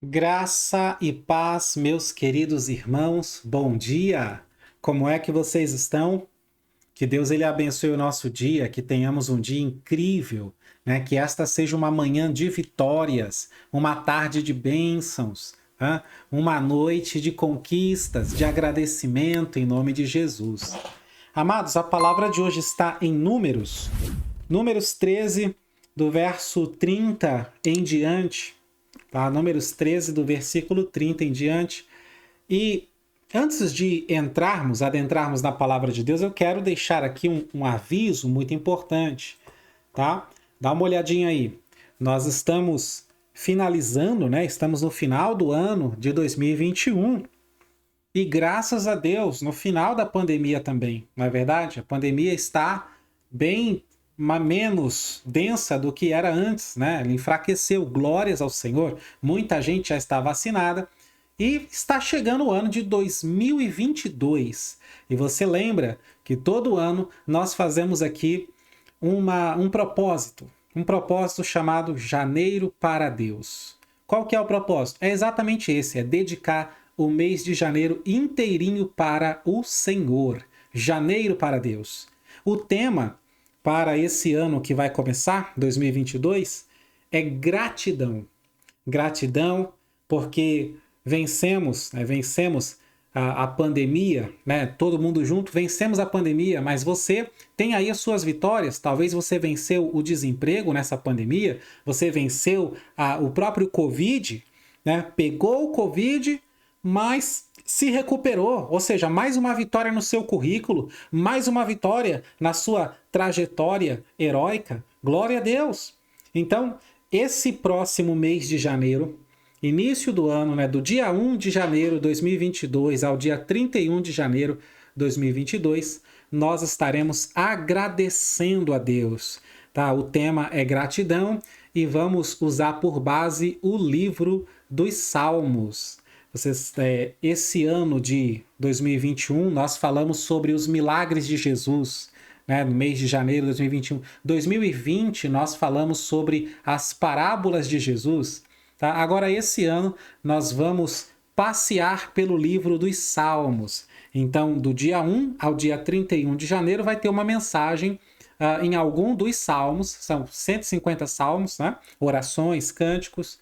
Graça e paz, meus queridos irmãos, bom dia! Como é que vocês estão? Que Deus ele abençoe o nosso dia, que tenhamos um dia incrível, né? Que esta seja uma manhã de vitórias, uma tarde de bênçãos, né? Uma noite de conquistas, de agradecimento em nome de Jesus. Amados, a palavra de hoje está em Números 13, do verso 30 em diante. Tá? Números 13, do versículo 30 em diante. E antes de adentrarmos na palavra de Deus, eu quero deixar aqui um aviso muito importante, tá? Dá uma olhadinha aí. Nós estamos finalizando, né? Estamos no final do ano de 2021 e graças a Deus, no final da pandemia também, não é verdade? A pandemia está bem menos densa do que era antes, né? Ele enfraqueceu, glórias ao Senhor. Muita gente já está vacinada e está chegando o ano de 2022. E você lembra que todo ano nós fazemos aqui um propósito chamado Janeiro para Deus. Qual que é o propósito? É exatamente esse, é dedicar o mês de janeiro inteirinho para o Senhor. Janeiro para Deus. O tema para esse ano que vai começar, 2022, é gratidão. Gratidão porque vencemos a pandemia, né? Todo mundo junto, vencemos a pandemia, mas você tem aí as suas vitórias. Talvez você venceu o desemprego nessa pandemia, você venceu o próprio Covid, né? Pegou o Covid, mas se recuperou, ou seja, mais uma vitória no seu currículo, mais uma vitória na sua trajetória heróica. Glória a Deus! Então, esse próximo mês de janeiro, início do ano, né, do dia 1 de janeiro de 2022 ao dia 31 de janeiro de 2022, nós estaremos agradecendo a Deus. Tá? O tema é gratidão e vamos usar por base o livro dos Salmos. Esse ano de 2021, nós falamos sobre os milagres de Jesus, né, no mês de janeiro de 2021. 2020, nós falamos sobre as parábolas de Jesus. Tá? Agora, esse ano, nós vamos passear pelo livro dos Salmos. Então, do dia 1 ao dia 31 de janeiro, vai ter uma mensagem em algum dos salmos, são 150 salmos, né? Orações, cânticos,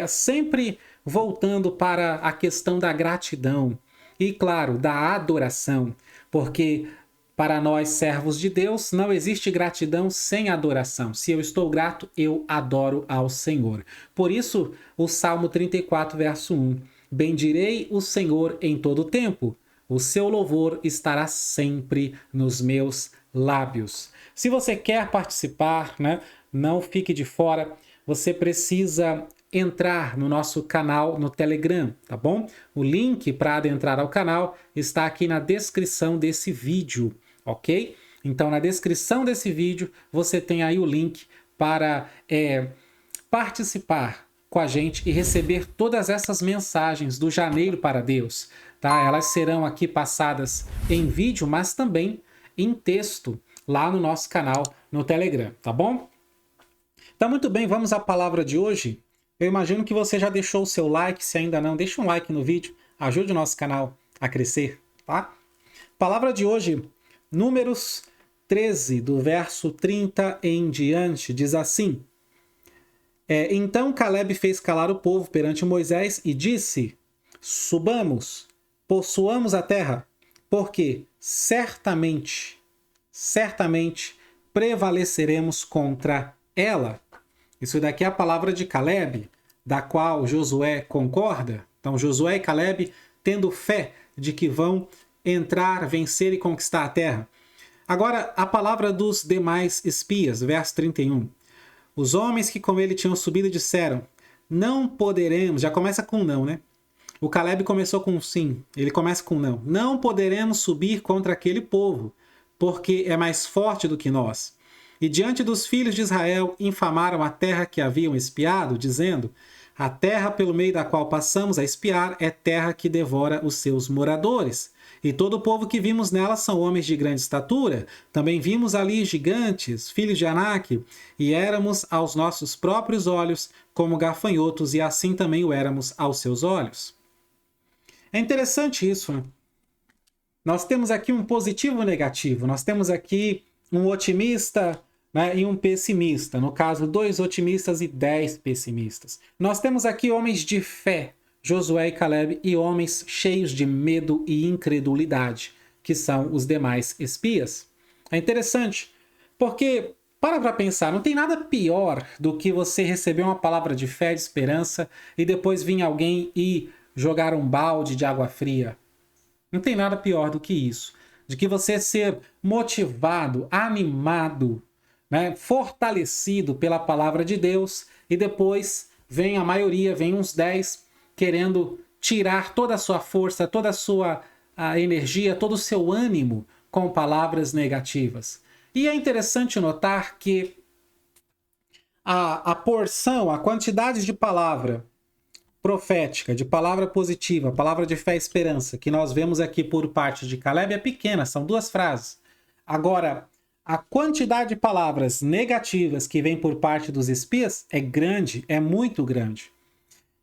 sempre voltando para a questão da gratidão e, claro, da adoração, porque para nós, servos de Deus, não existe gratidão sem adoração. Se eu estou grato, eu adoro ao Senhor. Por isso, o Salmo 34, verso 1. Bendirei o Senhor em todo o tempo. O seu louvor estará sempre nos meus lábios. Se você quer participar, né, não fique de fora. Você precisa entrar no nosso canal no Telegram, tá bom? O link para adentrar ao canal está aqui na descrição desse vídeo, ok? Então, na descrição desse vídeo, você tem aí o link para participar com a gente e receber todas essas mensagens do Janeiro para Deus, tá? Elas serão aqui passadas em vídeo, mas também em texto lá no nosso canal no Telegram, tá bom? Tá muito bem, vamos à palavra de hoje. Eu imagino que você já deixou o seu like, se ainda não, deixa um like no vídeo, ajude o nosso canal a crescer, tá? Palavra de hoje, Números 13, do verso 30 em diante, diz assim: Então Caleb fez calar o povo perante Moisés e disse: Subamos, possuamos a terra, porque certamente prevaleceremos contra ela. Isso daqui é a palavra de Caleb, da qual Josué concorda. Então, Josué e Caleb tendo fé de que vão entrar, vencer e conquistar a terra. Agora, a palavra dos demais espias, verso 31. Os homens que com ele tinham subido disseram: Não poderemos. Já começa com não, né? O Caleb começou com sim, ele começa com não. Não poderemos subir contra aquele povo, porque é mais forte do que nós. E diante dos filhos de Israel infamaram a terra que haviam espiado, dizendo: A terra pelo meio da qual passamos a espiar é terra que devora os seus moradores. E todo o povo que vimos nela são homens de grande estatura. Também vimos ali gigantes, filhos de Anak, e éramos aos nossos próprios olhos como gafanhotos, e assim também o éramos aos seus olhos. É interessante isso, né? Nós temos aqui um positivo e um negativo. Nós temos aqui um otimista, né, e um pessimista. No caso, 2 otimistas e 10 pessimistas. Nós temos aqui homens de fé, Josué e Caleb, e homens cheios de medo e incredulidade, que são os demais espias. É interessante, porque, para pensar, não tem nada pior do que você receber uma palavra de fé, de esperança, e depois vir alguém e jogar um balde de água fria. Não tem nada pior do que isso. De que você ser motivado, animado, né, fortalecido pela palavra de Deus, e depois vem a maioria, vem uns 10, querendo tirar toda a sua força, toda a sua energia, todo o seu ânimo com palavras negativas. E é interessante notar que a porção, a quantidade de palavra profética, de palavra positiva, palavra de fé e esperança, que nós vemos aqui por parte de Caleb é pequena, são 2 frases. Agora, a quantidade de palavras negativas que vem por parte dos espias é grande, é muito grande.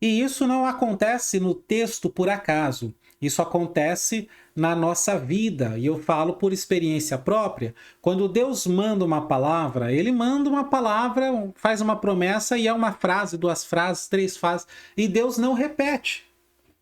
E isso não acontece no texto por acaso. Isso acontece na nossa vida. E eu falo por experiência própria. Quando Deus manda uma palavra, ele manda uma palavra, faz uma promessa e é uma frase, 2 frases, 3 frases. E Deus não repete.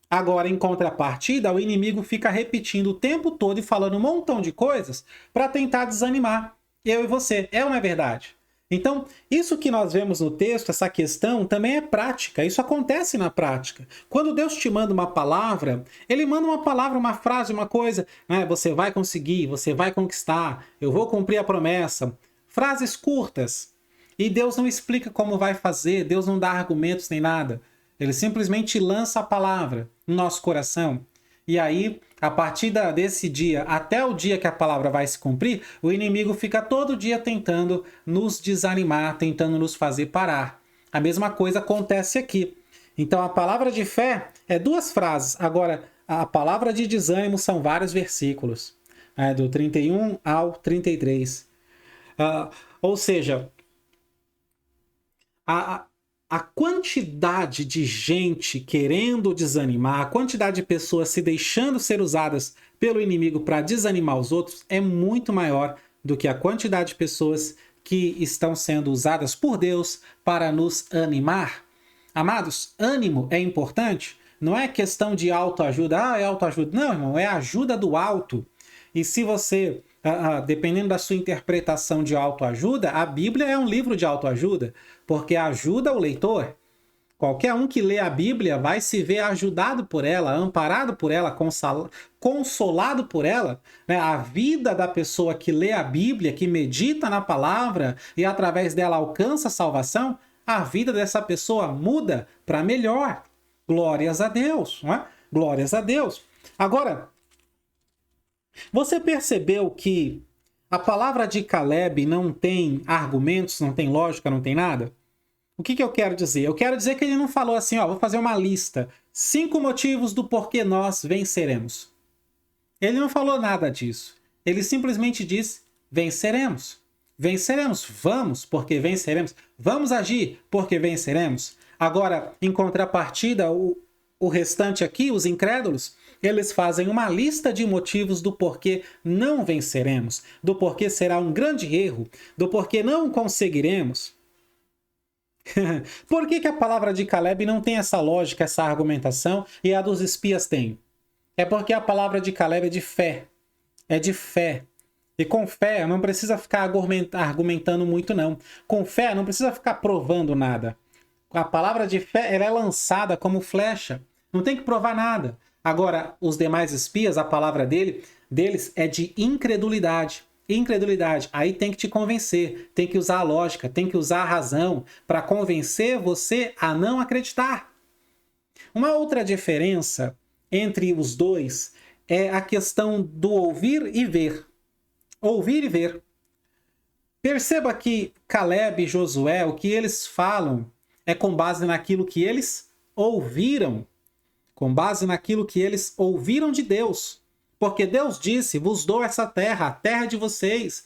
Agora, em contrapartida, o inimigo fica repetindo o tempo todo e falando um montão de coisas para tentar desanimar eu e você. É ou não é verdade? Então, isso que nós vemos no texto, essa questão, também é prática. Isso acontece na prática. Quando Deus te manda uma palavra, ele manda uma palavra, uma frase, uma coisa, né? Você vai conseguir, você vai conquistar, eu vou cumprir a promessa. Frases curtas. E Deus não explica como vai fazer, Deus não dá argumentos nem nada. Ele simplesmente lança a palavra no nosso coração. E aí, a partir desse dia, até o dia que a palavra vai se cumprir, o inimigo fica todo dia tentando nos desanimar, tentando nos fazer parar. A mesma coisa acontece aqui. Então, a palavra de fé é 2 frases. Agora, a palavra de desânimo são vários versículos, do 31 ao 33. Ou seja, a quantidade de gente querendo desanimar, a quantidade de pessoas se deixando ser usadas pelo inimigo para desanimar os outros é muito maior do que a quantidade de pessoas que estão sendo usadas por Deus para nos animar. Amados, ânimo é importante. Não é questão de autoajuda. É autoajuda. Não, irmão, é ajuda do alto. E se você, dependendo da sua interpretação de autoajuda, a Bíblia é um livro de autoajuda, porque ajuda o leitor. Qualquer um que lê a Bíblia vai se ver ajudado por ela, amparado por ela, consolado por ela. Né? A vida da pessoa que lê a Bíblia, que medita na palavra e através dela alcança a salvação, a vida dessa pessoa muda para melhor. Glórias a Deus, não é? Glórias a Deus. Agora, você percebeu que a palavra de Caleb não tem argumentos, não tem lógica, não tem nada? O que eu quero dizer? Eu quero dizer que ele não falou assim, vou fazer uma lista. 5 motivos do porquê nós venceremos. Ele não falou nada disso. Ele simplesmente disse, venceremos. Venceremos. Vamos, porque venceremos. Vamos agir, porque venceremos. Agora, em contrapartida, o restante aqui, os incrédulos, eles fazem uma lista de motivos do porquê não venceremos, do porquê será um grande erro, do porquê não conseguiremos. Por que a palavra de Caleb não tem essa lógica, essa argumentação, e a dos espias tem? É porque a palavra de Caleb é de fé. É de fé. E com fé não precisa ficar argumentando muito, não. Com fé não precisa ficar provando nada. A palavra de fé ela é lançada como flecha. Não tem que provar nada. Agora, os demais espias, a palavra deles é de incredulidade. Incredulidade. Aí tem que te convencer. Tem que usar a lógica, tem que usar a razão para convencer você a não acreditar. Uma outra diferença entre os dois é a questão do ouvir e ver. Ouvir e ver. Perceba que Caleb e Josué, o que eles falam é com base naquilo que eles ouviram, com base naquilo que eles ouviram de Deus. Porque Deus disse, vos dou essa terra, a terra de vocês,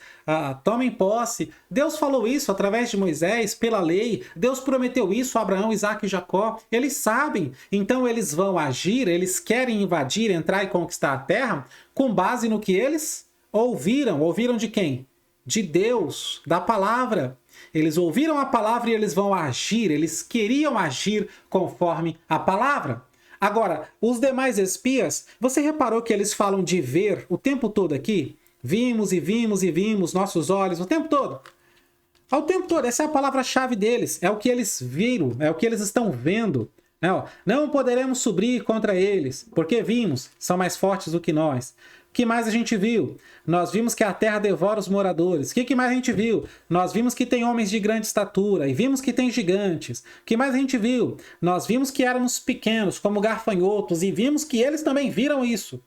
tomem posse. Deus falou isso através de Moisés, pela lei. Deus prometeu isso a Abraão, Isaque e Jacó. Eles sabem, então eles vão agir, eles querem invadir, entrar e conquistar a terra com base no que eles ouviram. Ouviram de quem? De Deus, da palavra. Eles ouviram a palavra e eles vão agir, eles queriam agir conforme a palavra. Agora, os demais espias, você reparou que eles falam de ver o tempo todo aqui? Vimos e vimos e vimos nossos olhos o tempo todo. Ao tempo todo, essa é a palavra-chave deles, é o que eles viram, é o que eles estão vendo. Não poderemos subir contra eles, porque vimos, são mais fortes do que nós. O que mais a gente viu? Nós vimos que a terra devora os moradores. O que mais a gente viu? Nós vimos que tem homens de grande estatura e vimos que tem gigantes. O que mais a gente viu? Nós vimos que éramos pequenos, como gafanhotos, e vimos que eles também viram isso.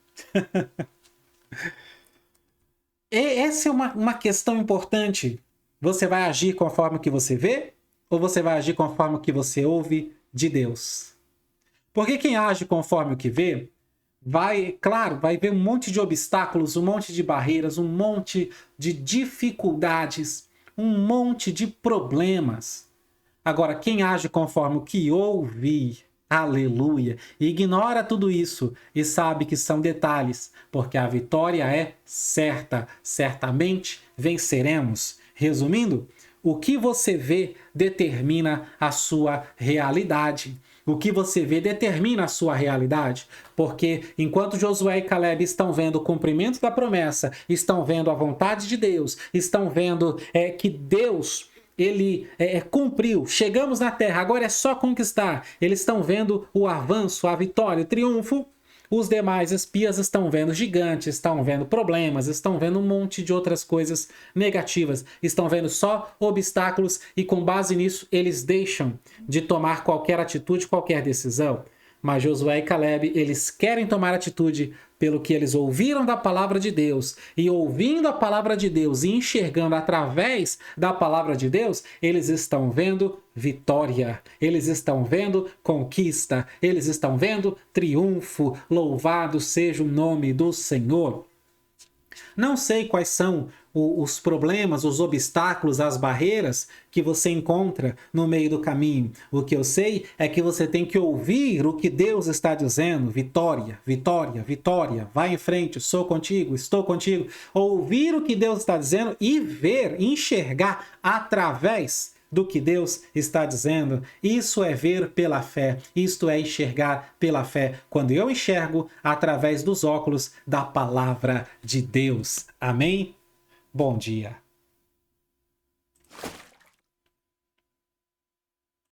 Essa é uma questão importante. Você vai agir conforme o que você vê? Ou você vai agir conforme o que você ouve de Deus? Porque quem age conforme o que vê, vai ver um monte de obstáculos, um monte de barreiras, um monte de dificuldades, um monte de problemas. Agora, quem age conforme o que ouve, aleluia, ignora tudo isso e sabe que são detalhes, porque a vitória é certa, certamente venceremos. Resumindo, o que você vê determina a sua realidade. O que você vê determina a sua realidade, porque enquanto Josué e Caleb estão vendo o cumprimento da promessa, estão vendo a vontade de Deus, estão vendo que Deus ele cumpriu, chegamos na terra, agora é só conquistar. Eles estão vendo o avanço, a vitória, o triunfo. Os demais espias estão vendo gigantes, estão vendo problemas, estão vendo um monte de outras coisas negativas, estão vendo só obstáculos e com base nisso eles deixam de tomar qualquer atitude, qualquer decisão. Mas Josué e Caleb, eles querem tomar atitude pelo que eles ouviram da palavra de Deus. E ouvindo a palavra de Deus e enxergando através da palavra de Deus, eles estão vendo vitória, eles estão vendo conquista, eles estão vendo triunfo. Louvado seja o nome do Senhor. Não sei quais são os problemas, os obstáculos, as barreiras que você encontra no meio do caminho. O que eu sei é que você tem que ouvir o que Deus está dizendo. Vitória, vitória, vitória. Vai em frente, sou contigo, estou contigo. Ouvir o que Deus está dizendo e ver, enxergar através do que Deus está dizendo. Isso é ver pela fé, isto é enxergar pela fé, quando eu enxergo através dos óculos da palavra de Deus. Amém? Bom dia.